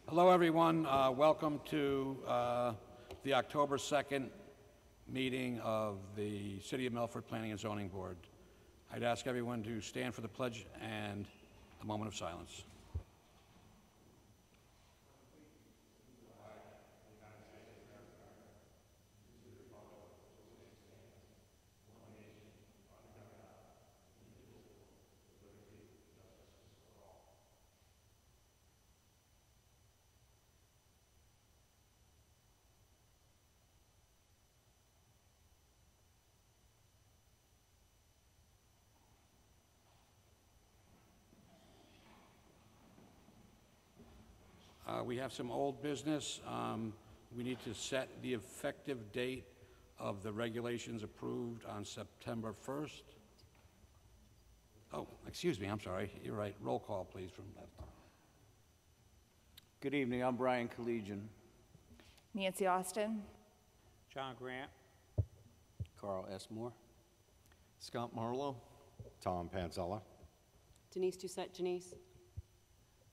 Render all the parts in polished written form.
Hello, everyone. Welcome to the October 2nd meeting of the City of Milford Planning and Zoning Board. I'd ask everyone to stand for the pledge and a moment of silence. We have some old business. We need to set the effective date of the regulations approved on September 1st. Oh, excuse me, I'm sorry. You're right. Roll call, please, from left. Good evening, I'm Brian Collegian. Nancy Austin. John Grant. Carl S. Moore. Scott Marlowe. Tom Panzella. Denise Doucette, Janice.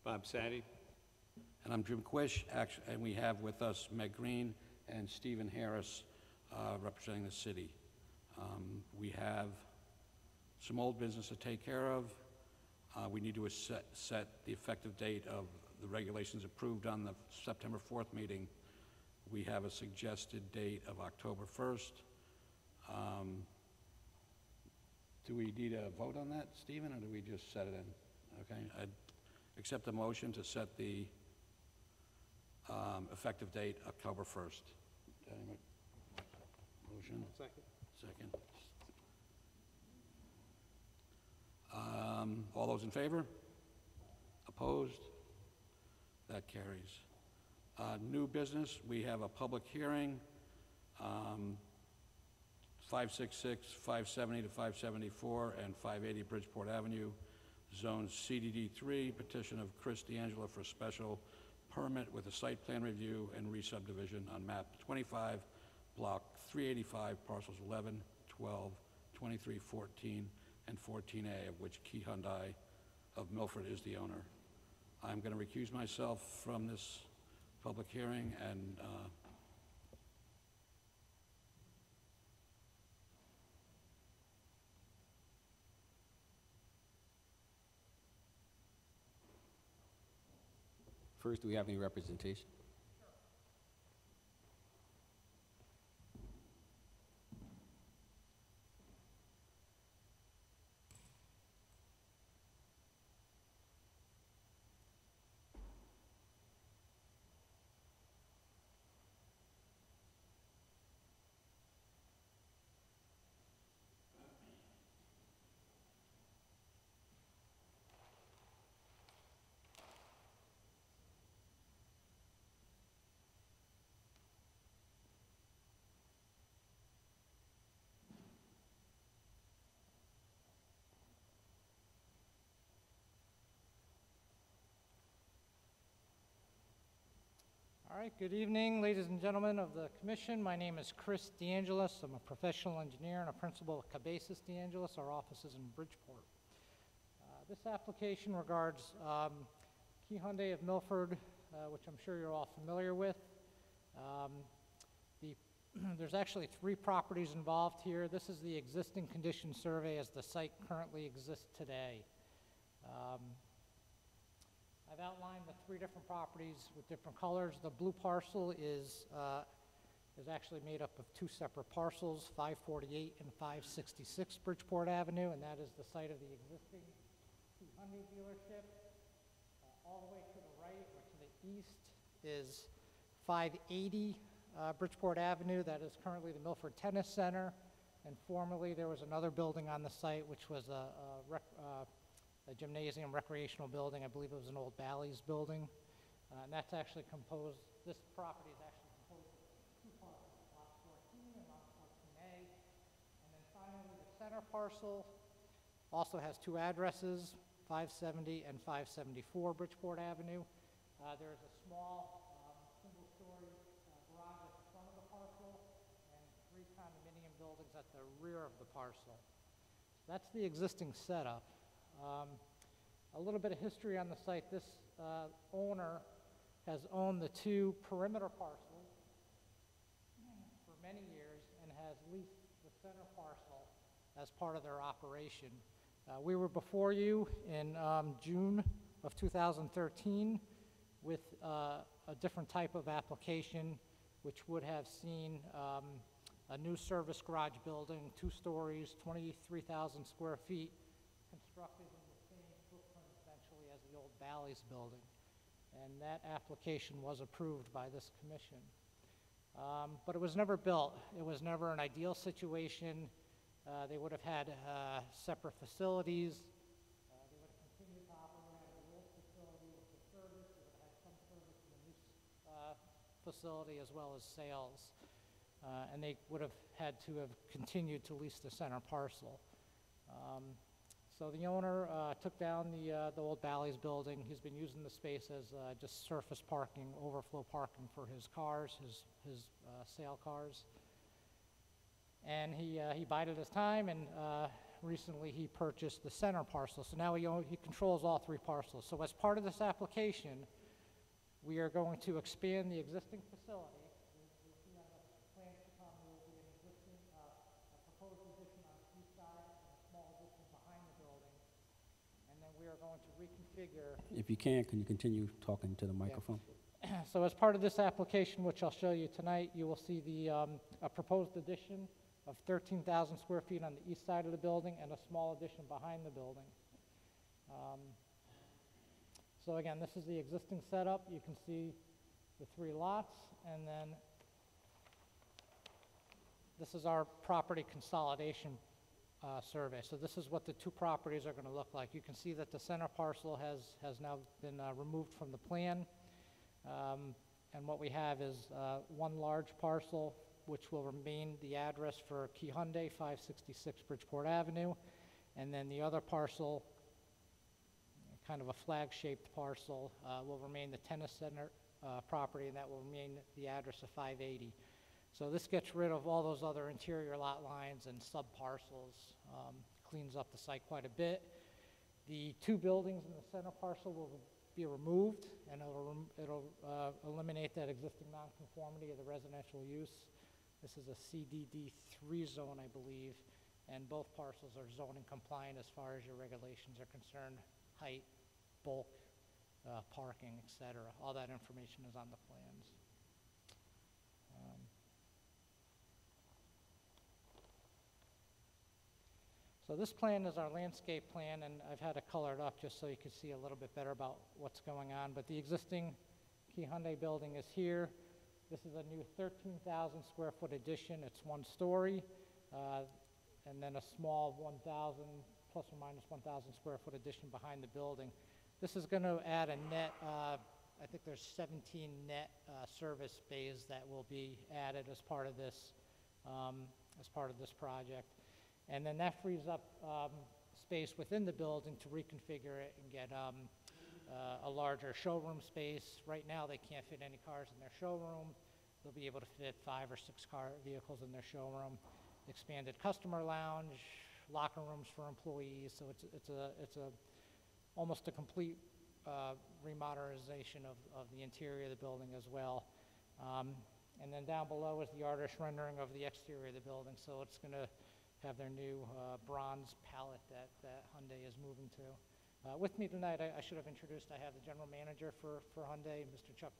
Bob Sadie. And I'm Jim Quish, and we have with us Meg Green and Stephen Harris representing the city. We have some old business to take care of. We need to set the effective date of the regulations approved on the September 4th meeting. We have a suggested date of October 1st. Do we need a vote on that, Stephen, or do we just set it in? Okay, I'd accept a motion to set the effective date October 1st. Motion? Second. Second. All those in favor? Opposed? That carries. New business, we have a public hearing, 566, 570 to 574, and 580 Bridgeport Avenue, Zone CDD3, petition of Chris D'Angelo for special permit with a site plan review and re-subdivision on map 25, block 385, parcels 11, 12, 23, 14, and 14A, of which Key Hyundai of Milford is the owner. I'm going to recuse myself from this public hearing and First, do we have any representation? All right, good evening, ladies and gentlemen of the commission. My name is Chris DeAngelis. I'm a professional engineer and a principal at Cabezas DeAngelis. Our office is in Bridgeport. This application regards Key Hyundai of Milford, which I'm sure you're all familiar with. There's actually 3 properties involved here. This is the existing condition survey as the site currently exists today. I've outlined the 3 different properties with different colors. The blue parcel is actually made up of 2 separate parcels, 548 and 566 Bridgeport Avenue, and that is the site of the existing Hyundai dealership. All the way to the right or to the east is 580 Bridgeport Avenue. That is currently the Milford Tennis Center, and formerly there was another building on the site which was a gymnasium recreational building. I believe it was an old Bally's building. And that's actually composed, this property is actually composed of 2 parcels, lot 14 and lot 14A. And then finally, the center parcel also has 2 addresses, 570 and 574 Bridgeport Avenue. There is a small single-story garage at the front of the parcel and 3 condominium buildings at the rear of the parcel. So that's the existing setup. A little bit of history on the site. This owner has owned the two perimeter parcels for many years and has leased the center parcel as part of their operation. We were before you in June of 2013 with a different type of application, which would have seen a new service garage building, 2 stories, 23,000 square feet, constructed in the same footprint essentially as the old Bally's building. And that application was approved by this commission. But it was never built. It was never an ideal situation. They would have had separate facilities. They would have continued to operate at the old facility with the service. They would have had some service in the new facility as well as sales. And they would have had to have continued to lease the center parcel. So the owner took down the old Bally's building. He's been using the space as just surface parking, overflow parking for his cars, his sale cars. And he bided his time, and recently he purchased the center parcel. So now he controls all 3 parcels. So as part of this application, we are going to expand the existing facility. You'll see on the plans to come, there will be an existing, a proposed addition on the east side and a small addition behind the building. And then we are going to reconfigure. If you can you continue talking to the microphone? So as part of this application, which I'll show you tonight, you will see a proposed addition of 13,000 square feet on the east side of the building and a small addition behind the building. So again, this is the existing setup. You can see the 3 lots, and then this is our property consolidation survey. So this is what the 2 properties are going to look like. You can see that the center parcel has now been removed from the plan. And what we have is 1 large parcel, which will remain the address for Key Hyundai, 566 Bridgeport Avenue. And then the other parcel, kind of a flag-shaped parcel, will remain the tennis center property, and that will remain the address of 580. So this gets rid of all those other interior lot lines and sub-parcels, cleans up the site quite a bit. The 2 buildings in the center parcel will be removed, and it'll eliminate that existing nonconformity of the residential use. This is a CDD3 zone, I believe, and both parcels are zoning compliant as far as your regulations are concerned, height, bulk, parking, etc. All that information is on the plans. So this plan is our landscape plan, and I've had it colored up just so you can see a little bit better about what's going on. But the existing Key Hyundai building is here. This is a new 13,000 square foot addition. It's 1 story, and then a small 1,000, plus or minus 1,000 square foot addition behind the building. This is going to add a net, I think there's 17 net service bays that will be added as part of this project. And then that frees up space within the building to reconfigure it and get a larger showroom space. Right now, they can't fit any cars in their showroom. They'll be able to fit 5 or 6 car vehicles in their showroom. Expanded customer lounge, locker rooms for employees. So it's almost a complete remodernization of the interior of the building as well. And then down below is the artist rendering of the exterior of the building. So it's going to have their new bronze palette that Hyundai is moving to. With me tonight, I should have introduced, I have the general manager for Hyundai, Mr. Chuck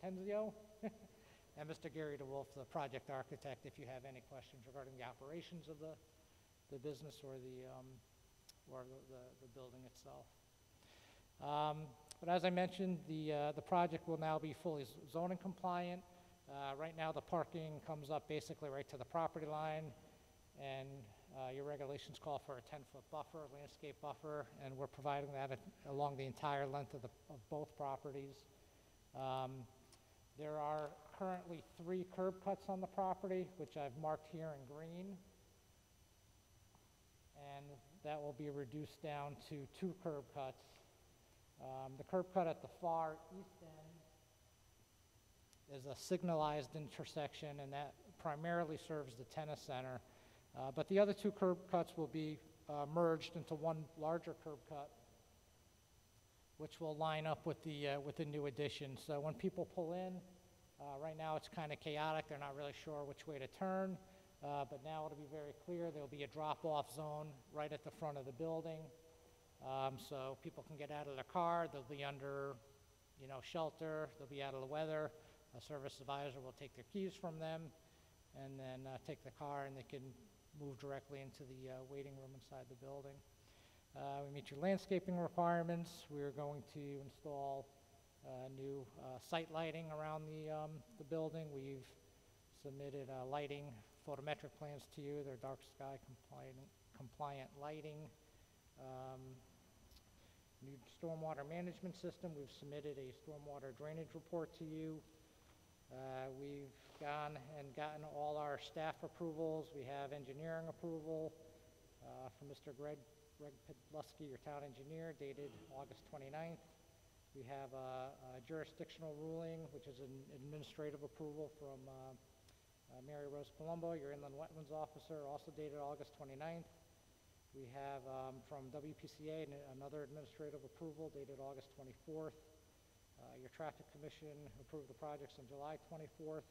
Tenzio, and Mr. Gary DeWolf, the project architect, if you have any questions regarding the operations of the business or the building itself. But as I mentioned, the project will now be fully zoning compliant. Right now, the parking comes up basically right to the property line, and your regulations call for a 10-foot buffer, landscape buffer, and we're providing that along the entire length of both properties. There are currently 3 curb cuts on the property, which I've marked here in green, and that will be reduced down to 2 curb cuts. The curb cut at the far east end is a signalized intersection, and that primarily serves the tennis center. But the other 2 curb cuts will be merged into 1 larger curb cut which will line up with the new addition. So when people pull in, right now it's kind of chaotic. They're not really sure which way to turn, but now it'll be very clear. There'll be a drop-off zone right at the front of the building, so people can get out of their car. They'll be under, shelter. They'll be out of the weather. A service advisor will take their keys from them and then take the car, and they can move directly into the waiting room inside the building. We meet your landscaping requirements. We're going to install new site lighting around the building. We've submitted lighting photometric plans to you. They're dark sky compliant lighting. New stormwater management system. We've submitted a stormwater drainage report to you. We've gone and gotten all our staff approvals. We have engineering approval from Mr. Greg Podlusky, your town engineer, dated August 29th. We have a jurisdictional ruling, which is an administrative approval from Mary Rose Palumbo, your inland wetlands officer, also dated August 29th. We have from WPCA another administrative approval dated August 24th. Your traffic commission approved the projects on July 24th,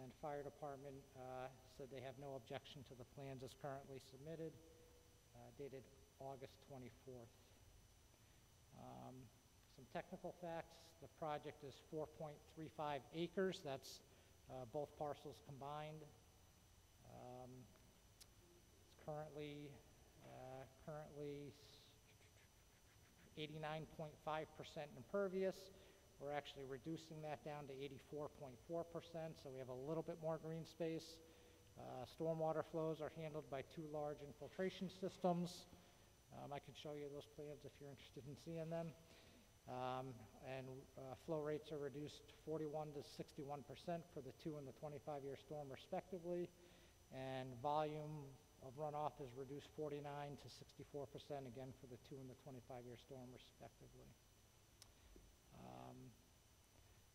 and fire department said they have no objection to the plans as currently submitted, dated August 24th. Some technical facts: the project is 4.35 acres. That's both parcels combined. It's currently 89.5% impervious. We're actually reducing that down to 84.4%, so we have a little bit more green space. Stormwater flows are handled by 2 large infiltration systems. I can show you those plans if you're interested in seeing them. Flow rates are reduced 41 to 61% for the 2 and the 25-year storm respectively, and volume of runoff is reduced 49 to 64% again for the 2 and the 25-year storm respectively.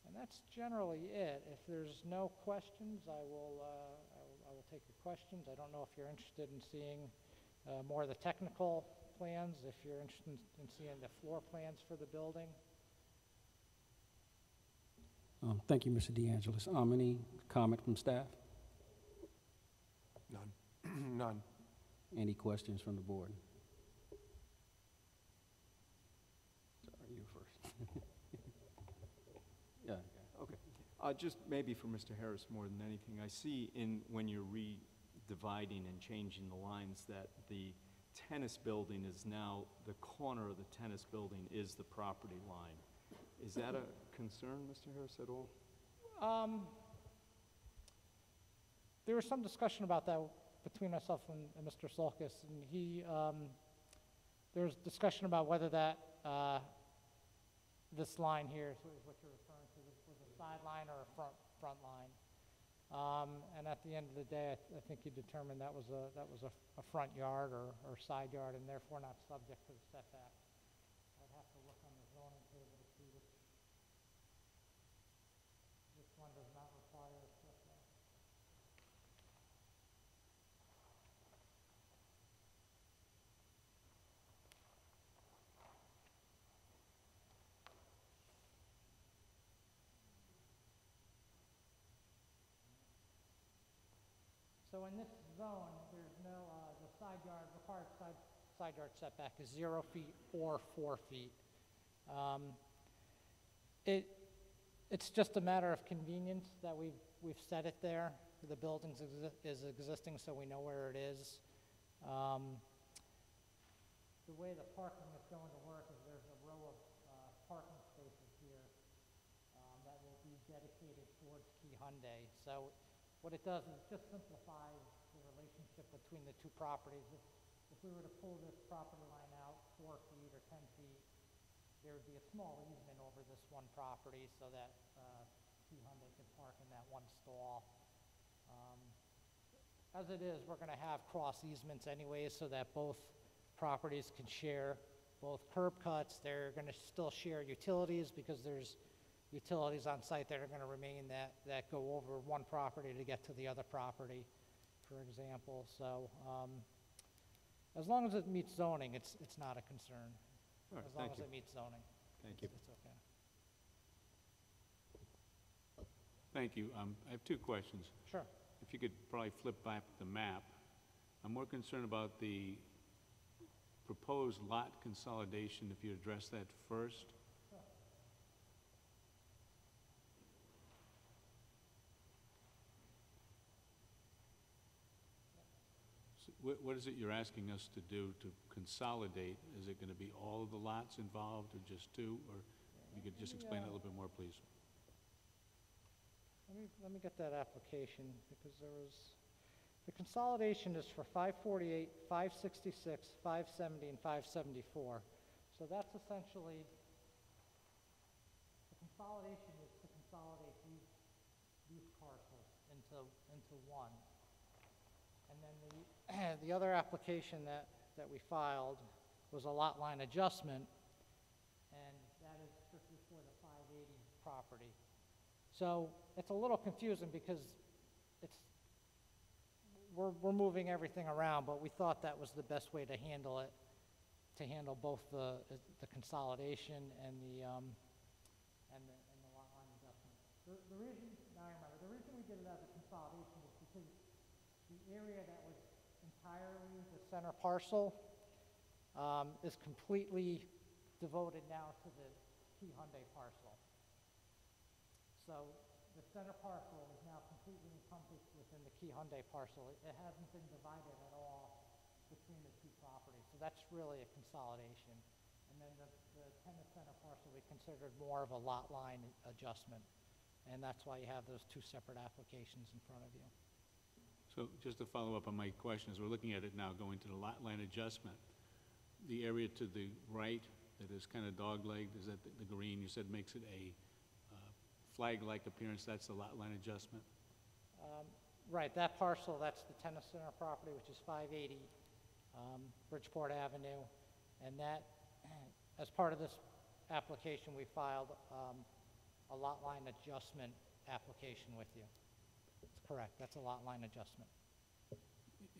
And that's generally it. If there's no questions, I will take your questions. I don't know if you're interested in seeing more of the technical plans, if you're interested in seeing the floor plans for the building. Thank you, Mr. DeAngelis. Any comment from staff? None. None. Any questions from the board? Sorry, you first. Yeah. Okay. Just maybe for Mr. Harris more than anything, I see when you're redividing and changing the lines that the tennis building is now, the corner of the tennis building is the property line. Is that a concern, Mr. Harris, at all? There was some discussion about that between myself and Mr. Solkis, and there was discussion about whether that this line here is what you're referring to, was a sideline or a front line. And at the end of the day, I think you determined that was a front yard or side yard, and therefore not subject to the setback. I'd have to look on the zoning table to see which one does not require a setback. So in this zone, there's no, the required side yard setback is 0 feet or 4 feet. It's just a matter of convenience that we've set it there. The building is existing, so we know where it is. The way the parking is going to work is there's a row of parking spaces here that will be dedicated towards Key Hyundai. So what it does is it just simplifies the relationship between the two properties. If we were to pull this property line out 4 feet or 10 feet, there would be a small easement over this one property so that Key Hyundai could park in that one stall. As it is, we're going to have cross easements anyways so that both properties can share both curb cuts. They're going to still share utilities because there's utilities on site that are going to remain that go over one property to get to the other property, for example. So as long as it meets zoning, it's not a concern. All right, as long thank as you. it meets zoning. Thank you. It's okay. Thank you. I have two questions. Sure. If you could probably flip back the map. I'm more concerned about the proposed lot consolidation, if you address that first. So what is it you're asking us to do to consolidate? Is it gonna be all of the lots involved, or just two? Or if you could just explain it a little bit more, please. Let me get that application, because there was, the consolidation is for 548, 566, 570, and 574. So that's essentially, the consolidation is to consolidate these parcels into one. And then the other application that we filed was a lot line adjustment, and that is strictly for the 580 property. So it's a little confusing because we're moving everything around, but we thought that was the best way to handle it, to handle both the consolidation and the lot line adjustment. The reason, now I remember, the reason we did it as a consolidation is because the area that was entirely the center parcel is completely devoted now to the Key Hyundai parcel. So the center parcel is now completely encompassed within the Key Hyundai parcel. It hasn't been divided at all between the two properties. So that's really a consolidation. And then the tennis center parcel we considered more of a lot line adjustment. And that's why you have those two separate applications in front of you. So just to follow up on my question, as we're looking at it now, going to the lot line adjustment, the area to the right that is kind of dog-legged, is that the green, you said makes it a flag-like appearance, that's the lot line adjustment? Right, that parcel, that's the tennis center property, which is 580 Bridgeport Avenue. And that, as part of this application, we filed a lot line adjustment application with you. That's correct, that's a lot line adjustment.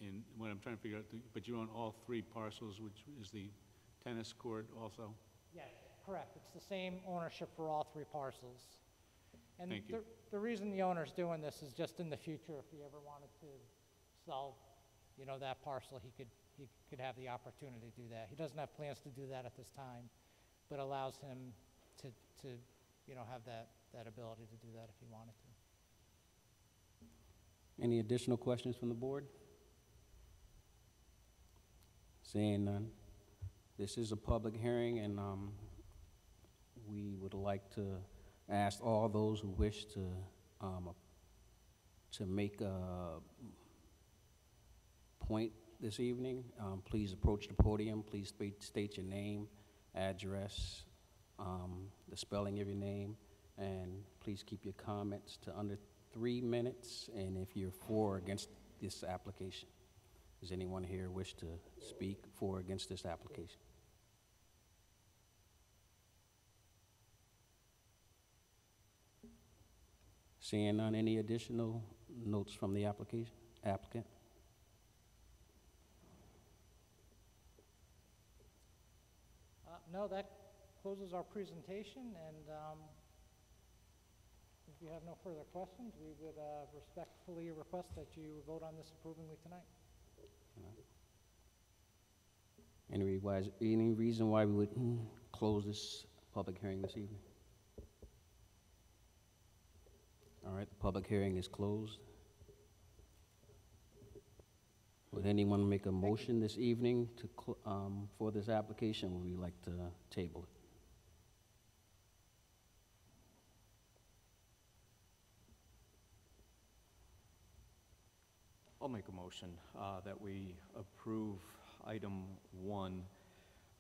And what I'm trying to figure out, but you own all three parcels, which is the tennis court also? Yes, correct, it's the same ownership for all three parcels. And Thank you. the reason the owner's doing this is just in the future, if he ever wanted to sell, that parcel, he could have the opportunity to do that. He doesn't have plans to do that at this time, but allows him to have that ability to do that if he wanted to. Any additional questions from the board? Seeing none. This is a public hearing, and we would like to ask all those who wish to make a point this evening, please approach the podium. Please state your name, address, the spelling of your name, and please keep your comments to under 3 minutes, and if you're for or against this application. Does anyone here wish to speak for or against this application? Seeing none, any additional notes from the applicant? No, that closes our presentation, and if you have no further questions, we would respectfully request that you vote on this approvingly tonight. Any reason why we would close this public hearing this evening? All right, the public hearing is closed. Would anyone make a motion this evening to for this application? Would we like to table it? I'll make a motion that we approve item 1,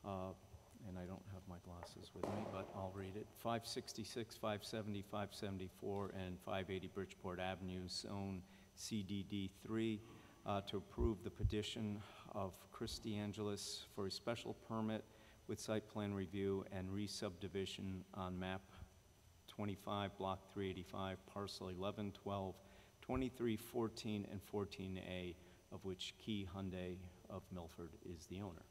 and I don't have my glasses with me, but I'll read it. 566, 570, 574, and 580 Bridgeport Avenue, Zone CDD3, to approve the petition of Chris DeAngelis for a special permit with site plan review and re-subdivision on map 25, block 385, parcel 11, 12, 23, 14, and 14A, of which Key Hyundai of Milford is the owner.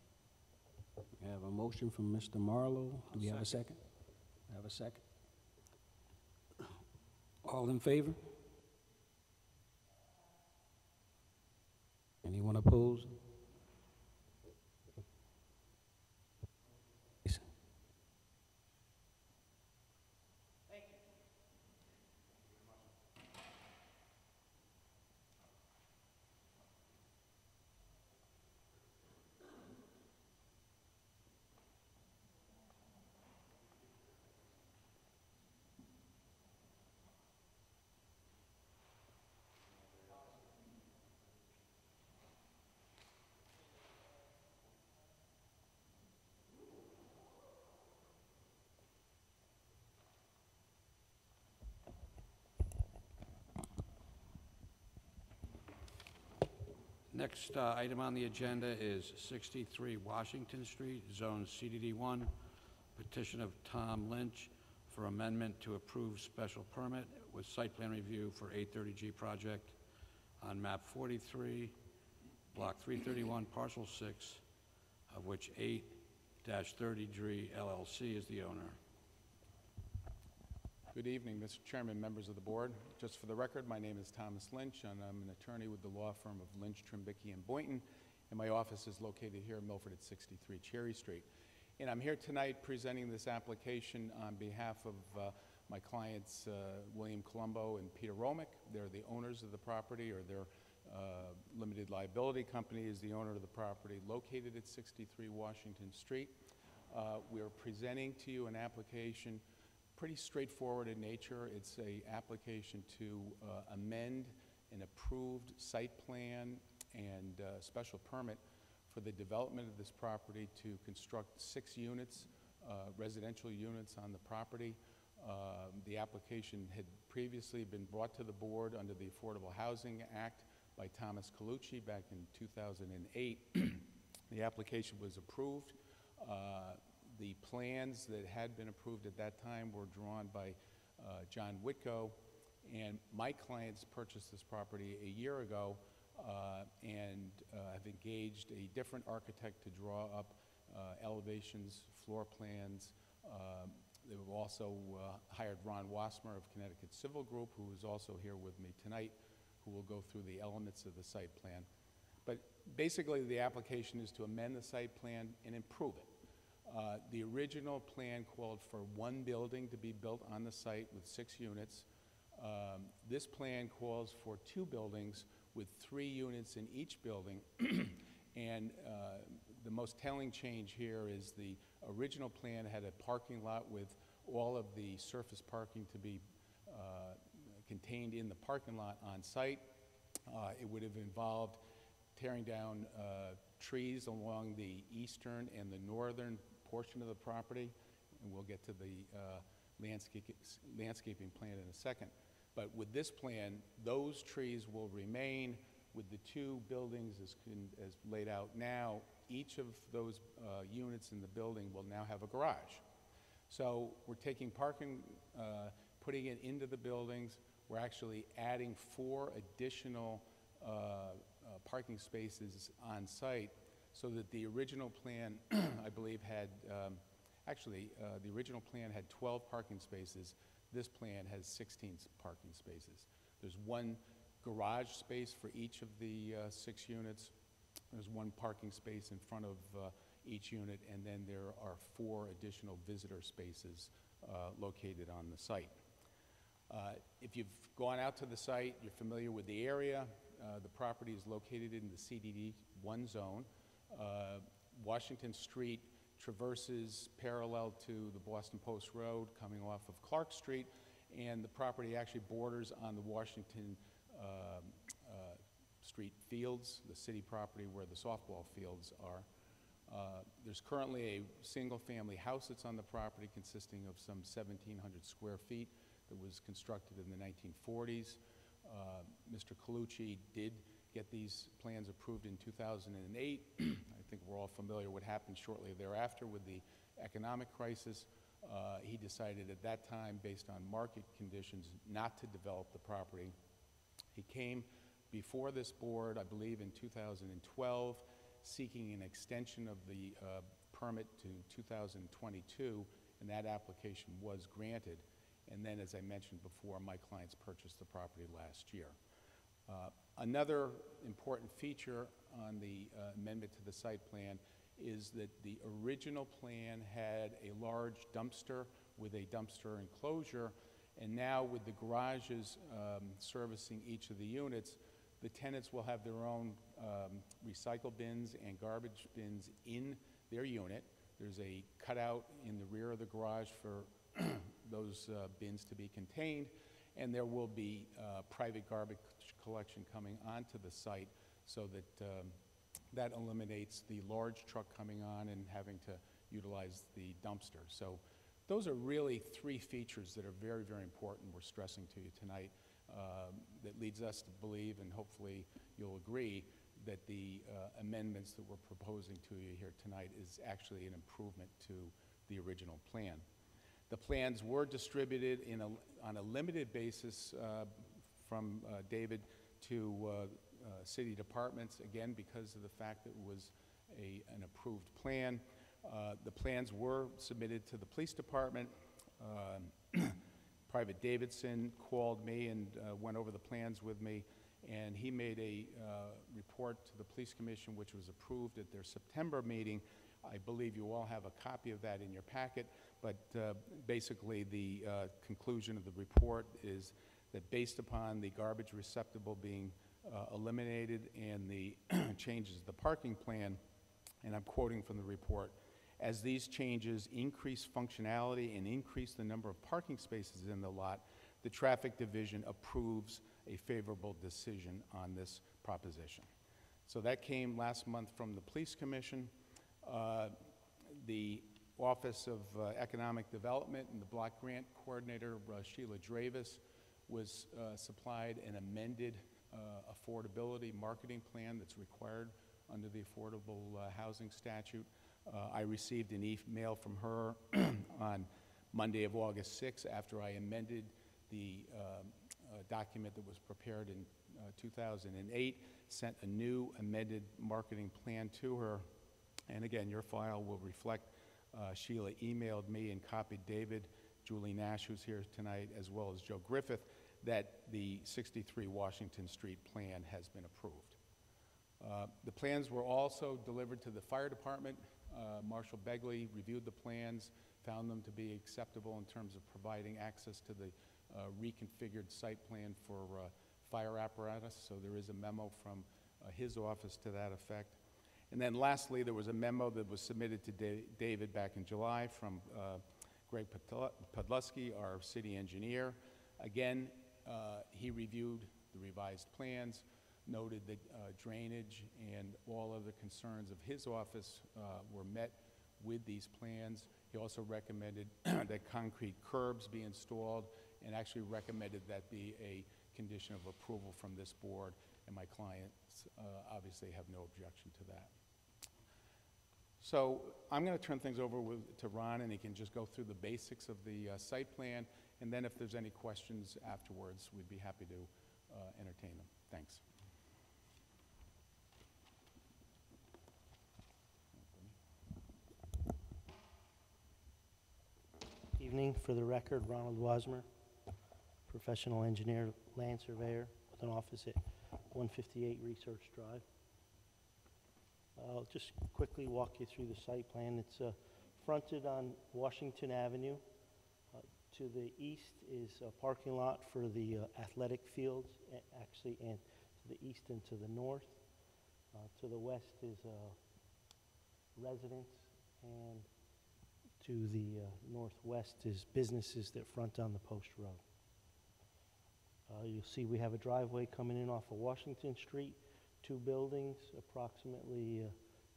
We have a motion from Mr. Marlowe. Do we have a second? Have a second? All in favor? Anyone opposed? Next item on the agenda is 63 Washington Street, Zone CDD1, petition of Tom Lynch for amendment to approve special permit with site plan review for 830G project on map 43, block 331, parcel 6, of which 8-30G LLC is the owner. Good evening, Mr. Chairman, members of the board. Just for the record, my name is Thomas Lynch, and I'm an attorney with the law firm of Lynch, Trimbicki, and Boynton, and my office is located here in Milford at 63 Cherry Street. And I'm here tonight presenting this application on behalf of my clients, William Colombo and Peter Romick. They're the owners of the property, or their limited liability company is the owner of the property located at 63 Washington Street. We are presenting to you an application pretty straightforward in nature. It's an application to amend an approved site plan and special permit for the development of this property to construct 6 units, residential units on the property. The application had previously been brought to the board under the Affordable Housing Act by Thomas Colucci back in 2008. The application was approved. The plans that had been approved at that time were drawn by John Whitko, and my clients purchased this property a year ago and have engaged a different architect to draw up elevations, floor plans. They've also hired Ron Wassmer of Connecticut Civil Group, who is also here with me tonight, who will go through the elements of the site plan. But basically, the application is to amend the site plan and improve it. The original plan called for 1 building to be built on the site with 6 units. This plan calls for 2 buildings with 3 units in each building. And the most telling change here is the original plan had a parking lot with all of the surface parking to be contained in the parking lot on site. It would have involved tearing down trees along the eastern and the northern portion of the property, and we'll get to the landscaping plan in a second. But with this plan, those trees will remain. With the 2 buildings as laid out now, each of those units in the building will now have a garage. So we're taking parking, putting it into the buildings. We're actually adding 4 additional parking spaces on site, so that the original plan, I believe, had, the original plan had 12 parking spaces. This plan has 16 parking spaces. There's 1 garage space for each of the 6 units. There's 1 parking space in front of each unit, and then there are 4 additional visitor spaces located on the site. If you've gone out to the site, you're familiar with the area. The property is located in the CDD1 zone. Washington Street traverses parallel to the Boston Post Road coming off of Clark Street, and the property actually borders on the Washington Street fields, the city property where the softball fields are. There's currently a single-family house that's on the property consisting of some 1,700 square feet that was constructed in the 1940s. Mr. Colucci did get these plans approved in 2008. I think we're all familiar what happened shortly thereafter with the economic crisis. He decided at that time, based on market conditions, not to develop the property. He came before this board, I believe in 2012, seeking an extension of the permit to 2022, and that application was granted. And then, as I mentioned before, my clients purchased the property last year. Another important feature on the amendment to the site plan is that the original plan had a large dumpster with a dumpster enclosure, and now with the garages servicing each of the units, the tenants will have their own recycle bins and garbage bins in their unit. There's a cutout in the rear of the garage for those bins to be contained, and there will be private garbage collection coming onto the site so that that eliminates the large truck coming on and having to utilize the dumpster. So those are really three features that are very, very important we're stressing to you tonight that leads us to believe, and hopefully you'll agree, that the amendments that we're proposing to you here tonight is actually an improvement to the original plan. The plans were distributed on a limited basis from David to city departments, again, because of the fact that it was an approved plan. The plans were submitted to the police department. Private Davidson called me and went over the plans with me, and he made a report to the police commission, which was approved at their September meeting. I believe you all have a copy of that in your packet, but basically the conclusion of the report is that based upon the garbage receptacle being eliminated and the changes to the parking plan, and I'm quoting from the report, as these changes increase functionality and increase the number of parking spaces in the lot, the traffic division approves a favorable decision on this proposition. So that came last month from the police commission. The Office of Economic Development and the block grant coordinator, Sheila Dravis, was supplied an amended affordability marketing plan that's required under the Affordable Housing Statute. I received an email from her on Monday of August 6th after I amended the document that was prepared in 2008, sent a new amended marketing plan to her. And again, your file will reflect Sheila emailed me and copied David, Julie Nash, who's here tonight, as well as Joe Griffith, that the 63 Washington Street plan has been approved. The plans were also delivered to the fire department. Marshal Begley reviewed the plans, found them to be acceptable in terms of providing access to the reconfigured site plan for fire apparatus. So there is a memo from his office to that effect. And then lastly, there was a memo that was submitted to David back in July from Greg Podlusky, our city engineer. Again, he reviewed the revised plans, noted that drainage and all other concerns of his office were met with these plans. He also recommended that concrete curbs be installed, and actually recommended that be a condition of approval from this board, and my clients obviously have no objection to that. So I'm going to turn things over to Ron, and he can just go through the basics of the site plan, and then if there's any questions afterwards, we'd be happy to entertain them. Thanks. Evening. For the record, Ronald Wasmer, professional engineer, land surveyor with an office at 158 Research Drive. I'll just quickly walk you through the site plan. It's fronted on Washington Avenue. To the east is a parking lot for the athletic fields, actually, and to the east and to the north. To the west is residence, and to the northwest is businesses that front on the post road. You'll see we have a driveway coming in off of Washington Street, 2 buildings, approximately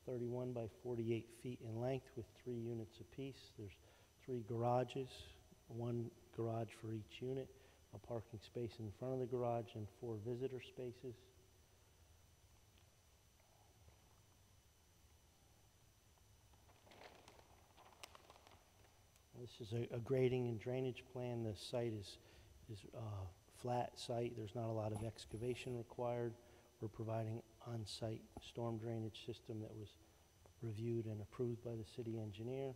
31 by 48 feet in length with 3 units apiece. There's 3 garages, 1 garage for each unit, a parking space in front of the garage, and 4 visitor spaces. This is a grading and drainage plan. The site is flat site. There's not a lot of excavation required. We're providing on-site storm drainage system that was reviewed and approved by the city engineer.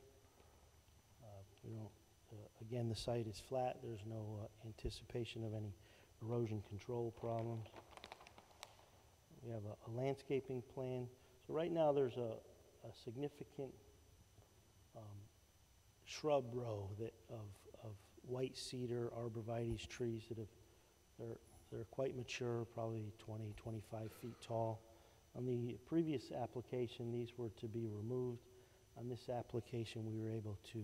We don't, again, the site is flat. There's no anticipation of any erosion control problems. We have a landscaping plan. So right now, there's a significant shrub row of white cedar arborvitae trees that they're quite mature, probably 20, 25 feet tall. On the previous application, these were to be removed. On this application, we were able to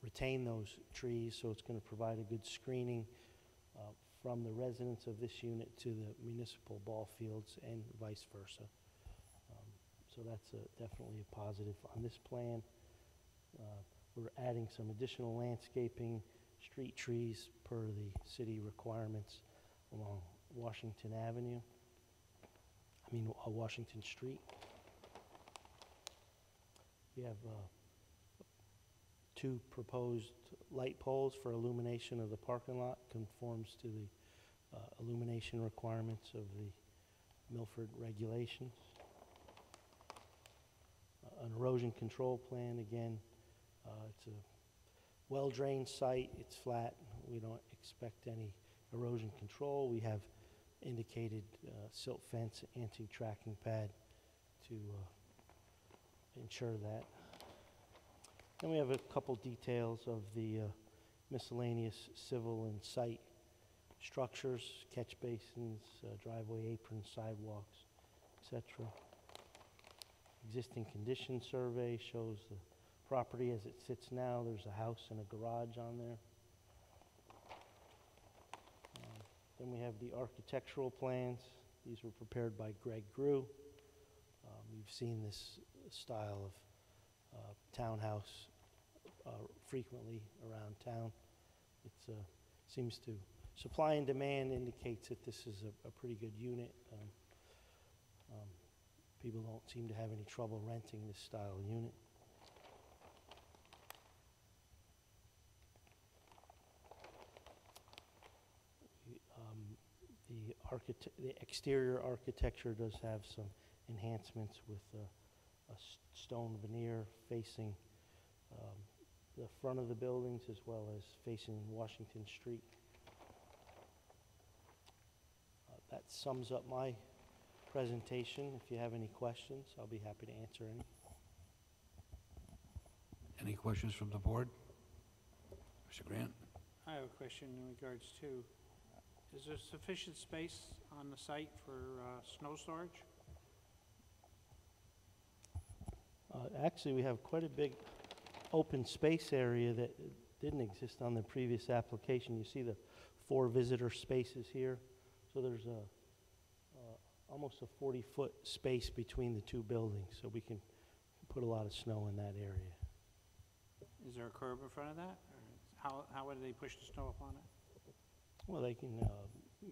retain those trees, so it's going to provide a good screening from the residents of this unit to the municipal ball fields and vice versa. So that's definitely a positive on this plan. We're adding some additional landscaping, street trees per the city requirements along Washington Avenue. Washington Street. We have 2 proposed light poles for illumination of the parking lot, conforms to the illumination requirements of the Milford regulations. An erosion control plan, again, it's a well-drained site, it's flat, we don't expect any erosion control. We have indicated silt fence, anti-tracking pad to ensure that. Then we have a couple details of the miscellaneous civil and site structures, catch basins, driveway aprons, sidewalks, etc. Existing condition survey shows the property as it sits now. There's a house and a garage on there. Then we have the architectural plans. These were prepared by Greg Grew. You've seen this style of townhouse frequently around town. It seems to, supply and demand indicates that this is a pretty good unit. People don't seem to have any trouble renting this style of unit. The exterior architecture does have some enhancements with a stone veneer facing the front of the buildings as well as facing Washington Street. That sums up my presentation. If you have any questions, I'll be happy to answer any. Any questions from the board? Mr. Grant? I have a question in regards to, is there sufficient space on the site for snow storage? Actually, we have quite a big open space area that didn't exist on the previous application. You see the 4 visitor spaces here. So there's almost a 40-foot space between the 2 buildings, so we can put a lot of snow in that area. Is there a curb in front of that? Or how would they push the snow up on it? Well, they can,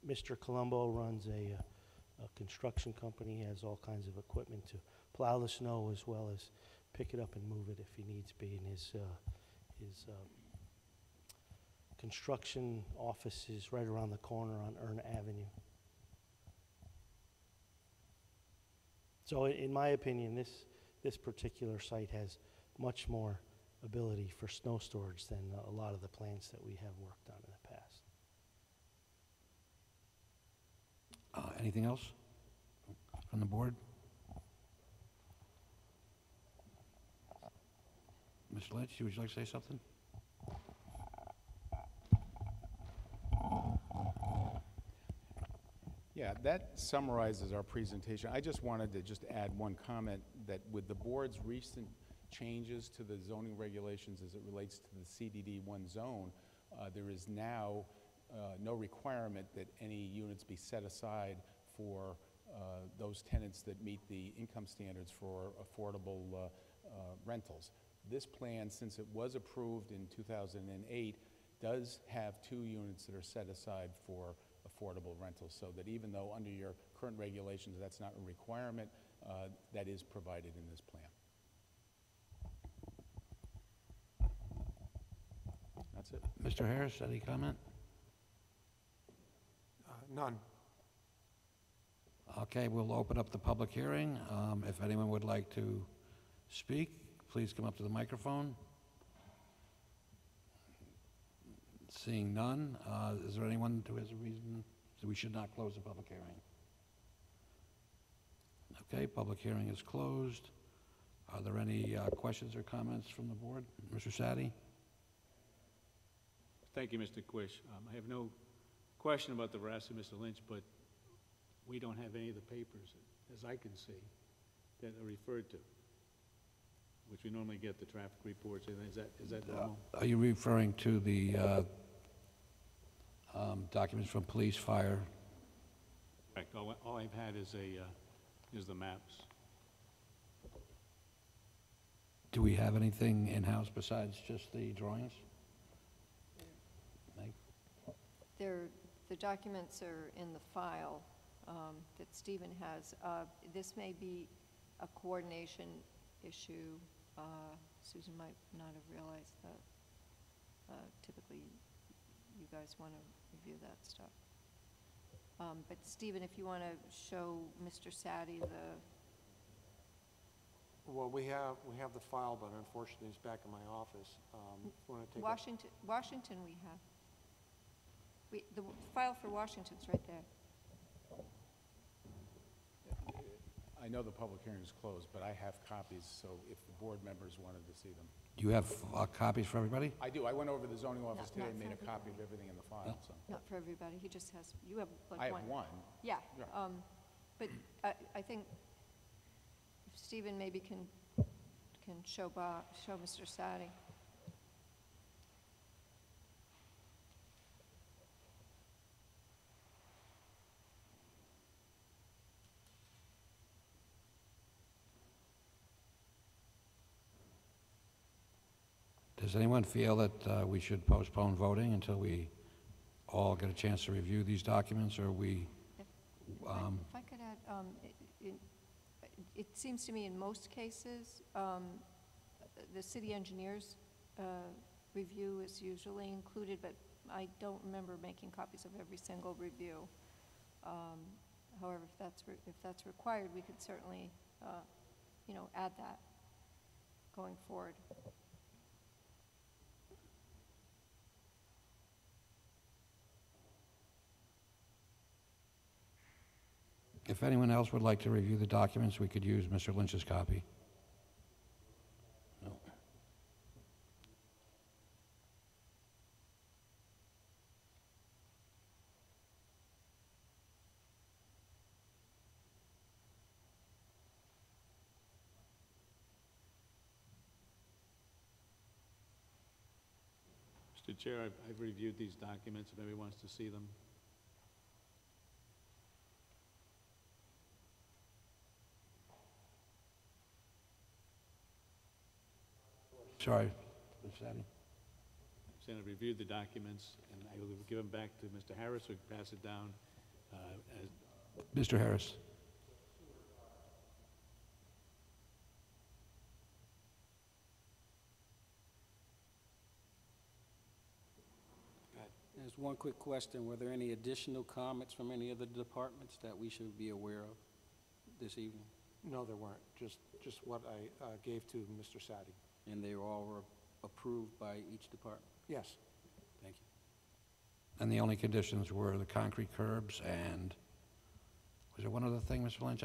Mr. Colombo runs a construction company. He has all kinds of equipment to plow the snow as well as pick it up and move it if he needs be. And his construction office is right around the corner on Ern Avenue. So in my opinion, this particular site has much more ability for snow storage than a lot of the plants that we have worked on in the past. Anything else from the board? Ms. Lynch, would you like to say something? Yeah, that summarizes our presentation. I just wanted to just add one comment that with the board's recent changes to the zoning regulations as it relates to the CDD1 zone, there is now no requirement that any units be set aside for those tenants that meet the income standards for affordable rentals. This plan, since it was approved in 2008, does have 2 units that are set aside for affordable rentals, so that even though under your current regulations that's not a requirement, that is provided in this plan. That's it. Mr. Harris, any comment? None. Okay, we'll open up the public hearing. If anyone would like to speak, please come up to the microphone. Seeing none, is there anyone who has a reason that we should not close the public hearing? Okay, public hearing is closed. Are there any questions or comments from the board? Mr. Sadi? Thank you, Mr. Quish. I have no question about the veracity of Mr. Lynch, but we don't have any of the papers, as I can see, that are referred to, which we normally get the traffic reports. And is that normal? Are you referring to the documents from police, fire? Correct. All I've had is the maps. Do we have anything in-house besides just the drawings? Meg? The documents are in the file that Stephen has. This may be a coordination issue. Susan might not have realized that typically you guys want to review that stuff. But Stephen, if you want to show Mr. Sadi the... Well, we have the file, but unfortunately it's back in my office. If you want to take Washington we have. The file for Washington's right there. I know the public hearing is closed, but I have copies, so if the board members wanted to see them. Do you have copies for everybody? I do. I went over to the zoning office Not today and for made a copy of everything in the file, so. Not for everybody. He just has, you have like I one. have one. Yeah. Yeah. But I think if Stephen maybe can show Mr. Sadi. Does anyone feel that we should postpone voting until we all get a chance to review these documents, or we... If I could add, it seems to me in most cases, the city engineer's review is usually included, but I don't remember making copies of every single review. However, if that's required, we could certainly, add that going forward. If anyone else would like to review the documents, we could use Mr. Lynch's copy. No. Mr. Chair, I've reviewed these documents, if anybody wants to see them. Sorry, Mr. Sadi. Saying I reviewed the documents, and I will give them back to Mr. Harris, who can pass it down. Mr. Harris. There's one quick question. Were there any additional comments from any of the departments that we should be aware of this evening? No, there weren't. Just what I gave to Mr. Sadi. And they were all approved by each department? Yes. Thank you. And the only conditions were the concrete curbs and, was there one other thing, Mr. Lynch?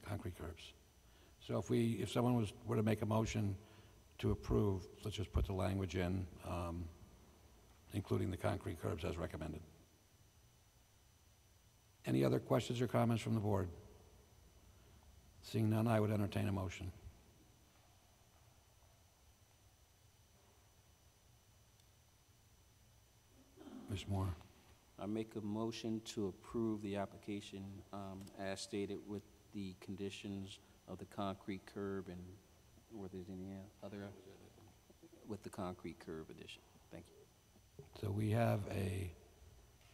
Concrete curbs. So if someone were to make a motion to approve, let's just put the language in, including the concrete curbs as recommended. Any other questions or comments from the board? Seeing none, I would entertain a motion. Ms. Moore. I make a motion to approve the application as stated with the conditions of the concrete curb and were there any other, with the concrete curb addition. Thank you. So we have a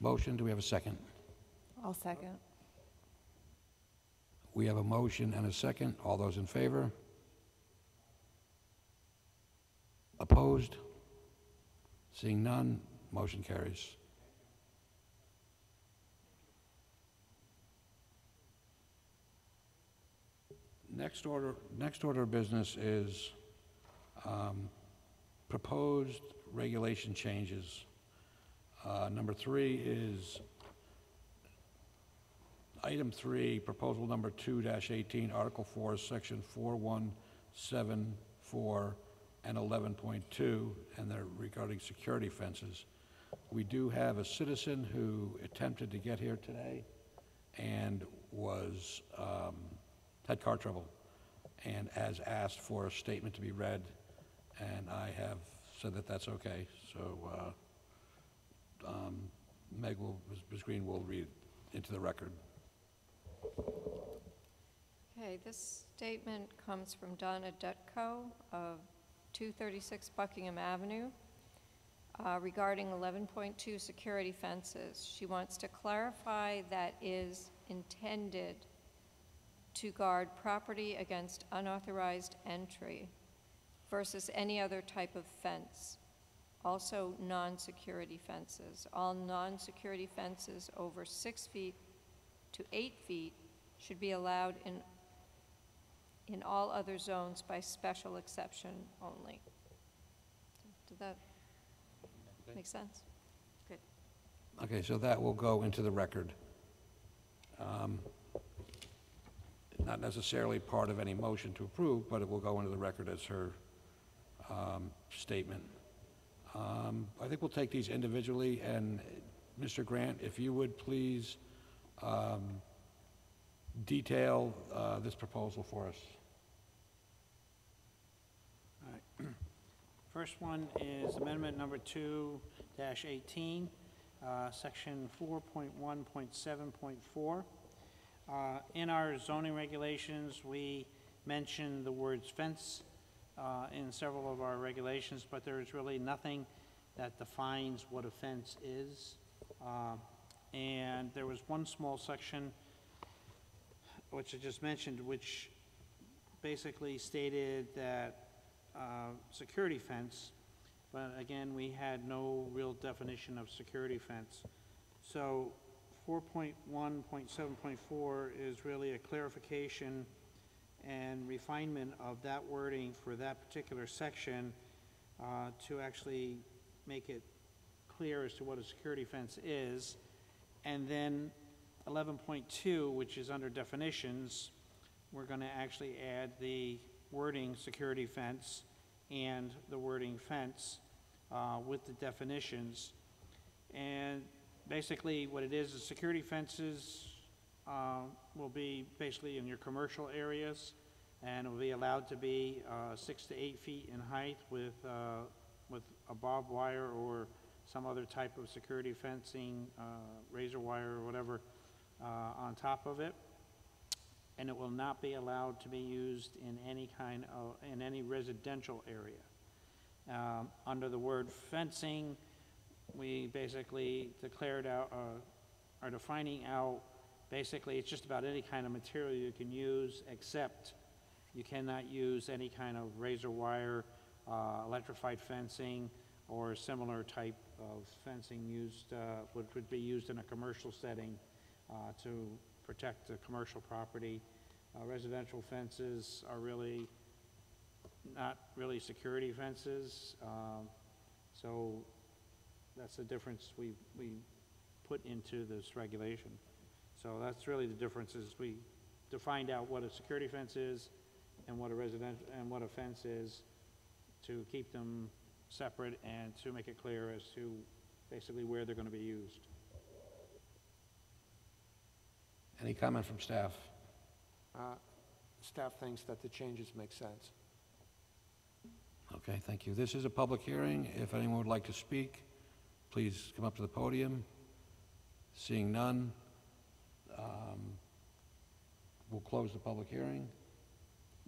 motion. Do we have a second? I'll second. We have a motion and a second. All those in favor? Opposed? Seeing none, motion carries. Next order of business is proposed regulation changes. Number 3 is item 3, proposal number 2-18, Article 4, Section 4174 and 11.2, and they're regarding security fences. We do have a citizen who attempted to get here today and was, had car trouble, and has asked for a statement to be read, and I have said that that's okay. So Ms. Green will read into the record. Okay, this statement comes from Donna Dutko of 236 Buckingham Avenue regarding 11.2 security fences. She wants to clarify that is intended to guard property against unauthorized entry versus any other type of fence. Also non-security fences. All non-security fences over 6 feet to 8 feet should be allowed in all other zones by special exception only. Did that make sense? Good. Okay, so that will go into the record. Not necessarily part of any motion to approve, but it will go into the record as her statement. I think we'll take these individually, and Mr. Grant, if you would please detail this proposal for us. All right. First one is amendment number 2-18, section 4.1.7.4. In our zoning regulations, we mention the words fence in several of our regulations, but there is really nothing that defines what a fence is. And there was one small section, which I just mentioned, which basically stated that security fence, but again, we had no real definition of security fence. So 4.1.7.4 is really a clarification and refinement of that wording for that particular section to actually make it clear as to what a security fence is. And then 11.2, which is under definitions, we're going to actually add the wording security fence and the wording fence with the definitions. And basically what it is security fences will be basically in your commercial areas, and will be allowed to be 6 to 8 feet in height with a barbed wire or some other type of security fencing, razor wire or whatever on top of it. And it will not be allowed to be used in any kind of, in any residential area. Under the word fencing, we basically declared out, are defining out, basically it's just about any kind of material you can use, except you cannot use any kind of razor wire, electrified fencing, or similar type of fencing used, which would be used in a commercial setting to protect the commercial property. Residential fences are really not really security fences, so that's the difference we put into this regulation. So that's really the difference, is we defined out what a security fence is and what a residential and what a fence is, to keep them separate and to make it clear as to basically where they're going to be used. Any comment from staff? Staff thinks that the changes make sense. Okay, thank you. This is a public hearing. If anyone would like to speak, please come up to the podium. Seeing none, we'll close the public hearing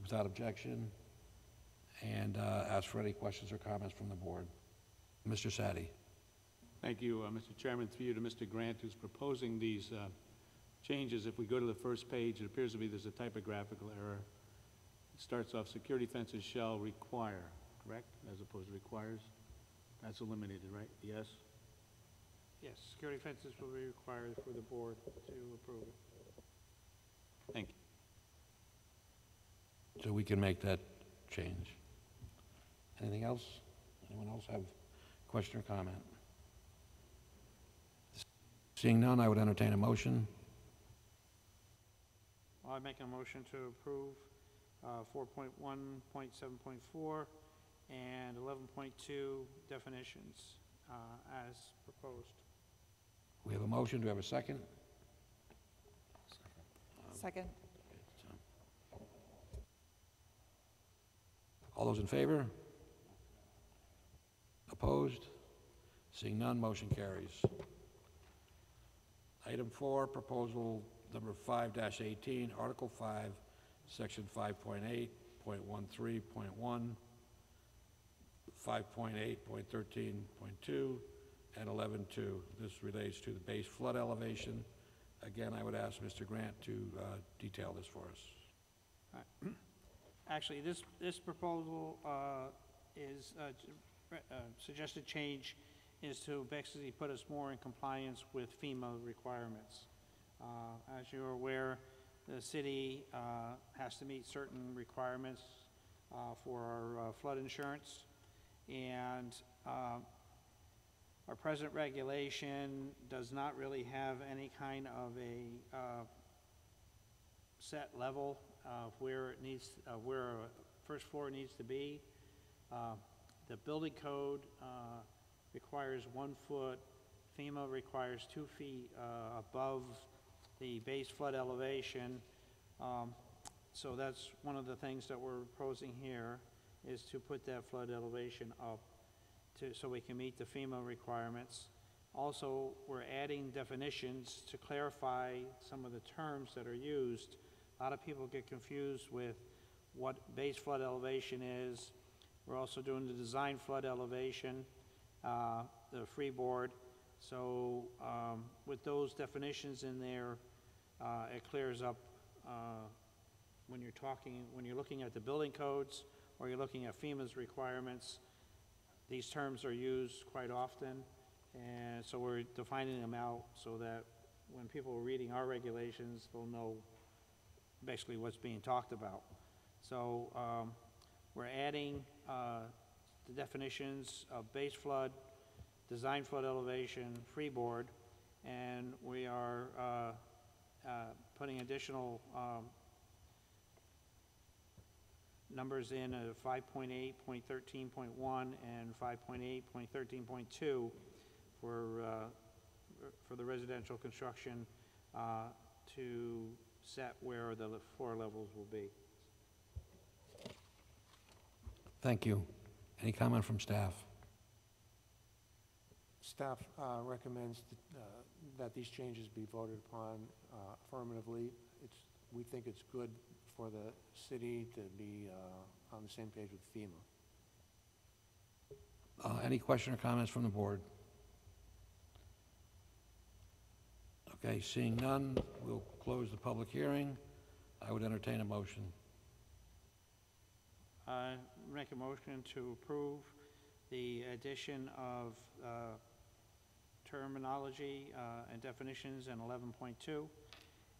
without objection and ask for any questions or comments from the board. Mr. Sadi. Thank you, Mr. Chairman. Through you to Mr. Grant, who's proposing these changes. If we go to the first page, it appears to be there's a typographical error. It starts off, security fences shall require, correct, as opposed to requires? That's eliminated, right? Yes? Yes, security fences will be required for the board to approve it. Thank you. So we can make that change. Anything else? Anyone else have question or comment? Seeing none, I would entertain a motion. I make a motion to approve 4.1.7.4 and 11.2 definitions as proposed. We have a motion. Do we have a second? Second. All those in favor? Opposed? Seeing none, motion carries. Item 4, proposal number 5-18, Article 5, Section 5.8.13.1, 5.8.13.2, and 11.2. This relates to the base flood elevation. Again, I would ask Mr. Grant to detail this for us. Actually, this proposal is, suggested change is to basically put us more in compliance with FEMA requirements. As you're aware, the city has to meet certain requirements for our flood insurance, and our present regulation does not really have any kind of a set level of where it needs, where a first floor needs to be. The building code requires 1 foot. FEMA requires 2 feet above the base flood elevation. So that's one of the things that we're proposing here, is to put that flood elevation up so we can meet the FEMA requirements. Also, we're adding definitions to clarify some of the terms that are used. A lot of people get confused with what base flood elevation is. We're also doing the design flood elevation, the freeboard. So with those definitions in there, it clears up when you're looking at the building codes or you're looking at FEMA's requirements. These terms are used quite often, and so we're defining them out so that when people are reading our regulations, they'll know basically what's being talked about. So we're adding the definitions of base flood, design flood elevation, freeboard, and we are putting additional numbers in 5.8.13.1 and 5.8.13.2 for the residential construction to set where the floor levels will be. Thank you. Any comment from staff? Staff recommends that these changes be voted upon affirmatively. We think it's good for the city to be on the same page with FEMA. Any question or comments from the board? Okay, seeing none, we'll close the public hearing. I would entertain a motion. Make a motion to approve the addition of terminology and definitions in 11.2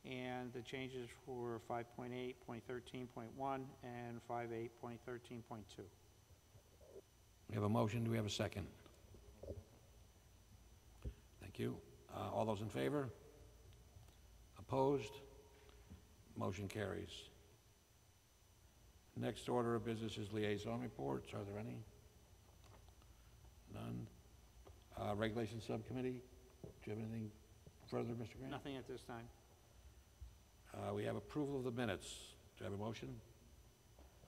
and the changes for 5.8.13.1 and 5.8.13.2. We have a motion. Do we have a second? Thank you. All those in favor? Opposed? Motion carries. Next order of business is liaison reports. Are there any? None. Regulation Subcommittee, do you have anything further, Mr. Grant? Nothing at this time. We have approval of the minutes. Do I have a motion?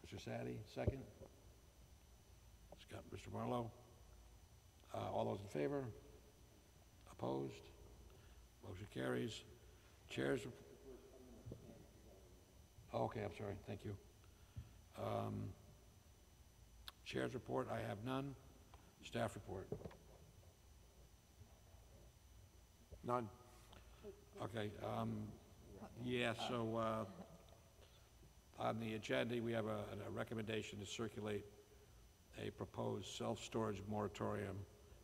Mr. Sadie, second. Scott, Mr. Marlowe. All those in favor? Opposed? Motion carries. Chairs. Oh, okay, I'm sorry. Thank you. Chair's report, I have none. Staff report. None. Okay. Yeah, so on the agenda, we have a recommendation to circulate a proposed self-storage moratorium,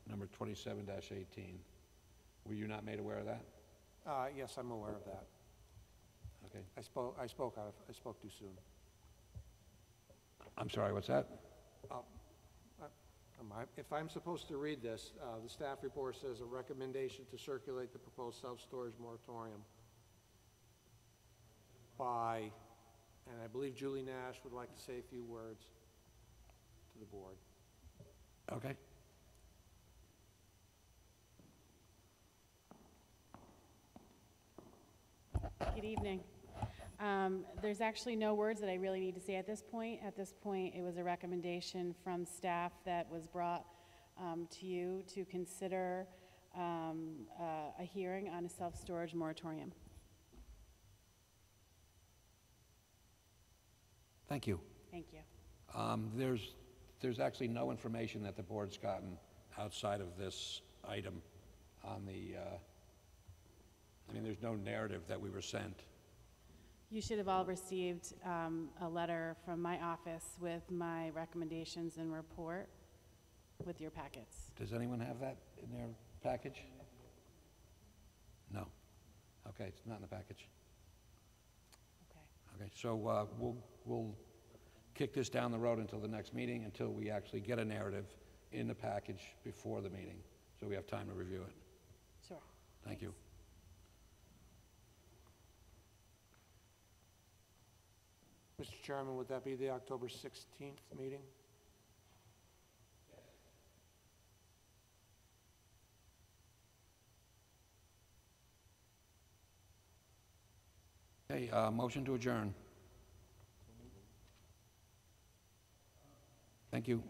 number 27-18. Were you not made aware of that? Yes, I'm aware of that. Okay. I spoke too soon. I'm sorry, what's that? If I'm supposed to read this, the staff report says a recommendation to circulate the proposed self-storage moratorium by, and I believe Julie Nash would like to say a few words to the board. Okay. Good evening. There's actually no words that I really need to say at this point. At this point, it was a recommendation from staff that was brought to you to consider a hearing on a self-storage moratorium. Thank you. Thank you. There's actually no information that the board's gotten outside of this item on the, I mean, there's no narrative that we were sent. You should have all received a letter from my office with my recommendations and report with your packets. Does anyone have that in their package? No. Okay, it's not in the package. Okay. Okay, so we'll kick this down the road until the next meeting, until we actually get a narrative in the package before the meeting, so we have time to review it. Sure. Thank you. Mr. Chairman, would that be the October 16th meeting? Okay, motion to adjourn. Thank you.